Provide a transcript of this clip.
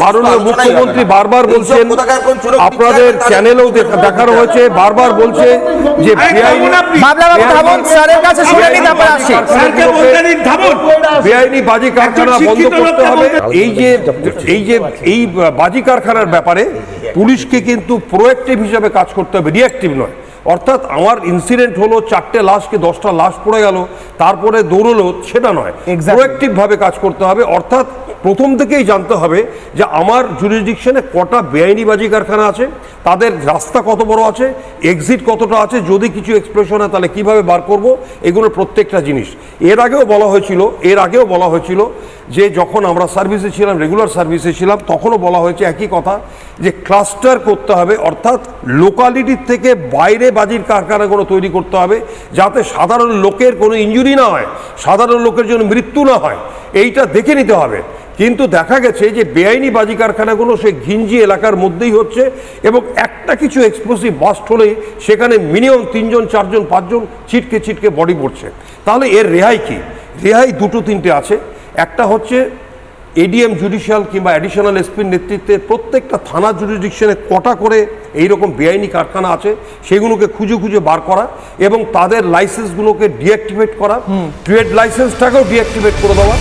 মাননীয় মুখ্যমন্ত্রী বারবার বলছেন, আপনাদের চ্যানেলেও দেখানো হয়েছে, বারবার বলছে যে বেআইনি বাজি কারখানা বন্ধ করতে হবে। এই বাজি কারখানার ব্যাপারে পুলিশকে কিন্তু প্রোঅ্যাক্টিভ হিসাবে কাজ করতে হবে, রিঅ্যাক্টিভ নয়। অর্থাৎ আমার ইনসিডেন্ট হলো 4টে লাশ কি 10টা লাশ পড়ে গেল, তারপরে দৌড়লো, সেটা নয়। প্রোঅ্যাক্টিভ ভাবে কাজ করতে হবে। অর্থাৎ প্রথম থেকেই জানতে হবে যে আমার জুরিসডিকশনে কটা বেআইনি বাজি কারখানা আছে, তাদের রাস্তা কত বড় আছে, এক্সিট কতটা আছে, যদি কিছু এক্সপ্লোশন হয় তাহলে কিভাবে বার করব, এগুলোর প্রত্যেকটা জিনিস। এর আগেও বলা হয়েছিল যে যখন আমরা সার্ভিসে ছিলাম, রেগুলার সার্ভিসে ছিলাম, তখনও বলা হয়েছে একই কথা, যে ক্লাস্টার করতে হবে। অর্থাৎ লোকালিটির থেকে বাইরে বাজির কারখানাগুলো তৈরি করতে হবে, যাতে সাধারণ লোকের কোনো ইনজুরি না হয়, সাধারণ লোকের জন্য মৃত্যু না হয়, এইটা দেখে নিতে হবে। কিন্তু দেখা গেছে যে বেআইনি বাজি কারখানাগুলো সেই ঘিঞ্জি এলাকার মধ্যেই হচ্ছে, এবং একটা কিছু এক্সপ্লোসিভ বাস্ট হলেই সেখানে মিনিমাম 3 জন 4 জন 5 জন ছিটকে বডি পড়ছে। তাহলে এর রেহাই কি? রেহাই 2-3টে আছে। একটা হচ্ছে এডিএম জুডিশিয়াল কিংবা অ্যাডিশনাল এসপির নেতৃত্বে প্রত্যেকটা থানা জুরিসডিকশনে কটা করে এইরকম বেআইনি কারখানা আছে সেগুলোকে খুঁজে বার করা, এবং তাদের লাইসেন্সগুলোকে ডিঅ্যাক্টিভেট করা, ট্রেড লাইসেন্সটাকেও ডিঅ্যাক্টিভেট করে দেওয়া।